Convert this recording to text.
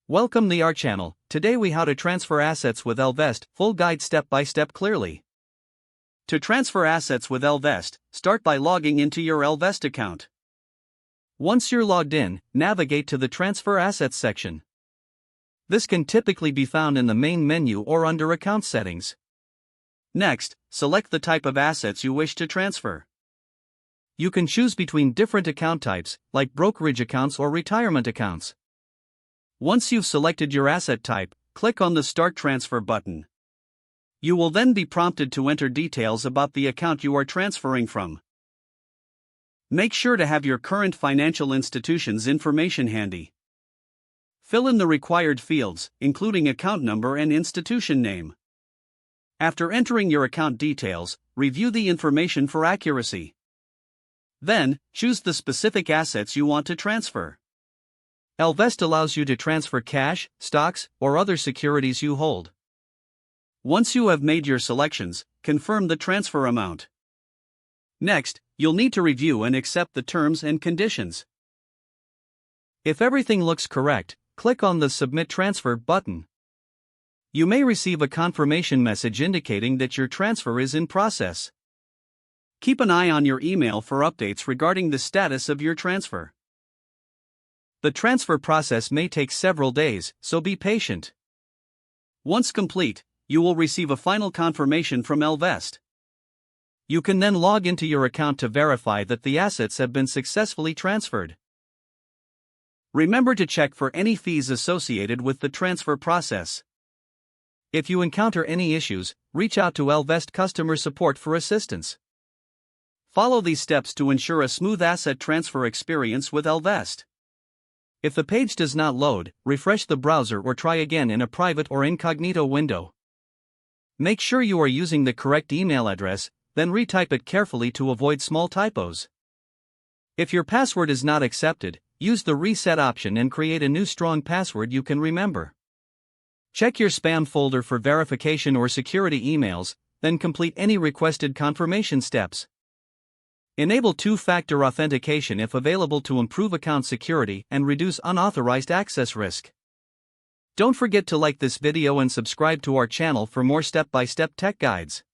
Welcome to our channel. Today we how to transfer assets with Ellevest, full guide step by step clearly. To transfer assets with Ellevest, start by logging into your Ellevest account. Once you're logged in, navigate to the Transfer Assets section. This can typically be found in the main menu or under Account Settings. Next, select the type of assets you wish to transfer. You can choose between different account types, like brokerage accounts or retirement accounts. Once you've selected your asset type, click on the Start Transfer button. You will then be prompted to enter details about the account you are transferring from. Make sure to have your current financial institution's information handy. Fill in the required fields, including account number and institution name. After entering your account details, review the information for accuracy. Then, choose the specific assets you want to transfer. Ellevest allows you to transfer cash, stocks, or other securities you hold. Once you have made your selections, confirm the transfer amount. Next, you'll need to review and accept the terms and conditions. If everything looks correct, click on the Submit Transfer button. You may receive a confirmation message indicating that your transfer is in process. Keep an eye on your email for updates regarding the status of your transfer. The transfer process may take several days, so be patient. Once complete, you will receive a final confirmation from Ellevest. You can then log into your account to verify that the assets have been successfully transferred. Remember to check for any fees associated with the transfer process. If you encounter any issues, reach out to Ellevest customer support for assistance. Follow these steps to ensure a smooth asset transfer experience with Ellevest. If the page does not load, refresh the browser or try again in a private or incognito window. Make sure you are using the correct email address, then retype it carefully to avoid small typos. If your password is not accepted, use the reset option and create a new strong password you can remember. Check your spam folder for verification or security emails, then complete any requested confirmation steps. Enable two-factor authentication if available to improve account security and reduce unauthorized access risk. Don't forget to like this video and subscribe to our channel for more step-by-step tech guides.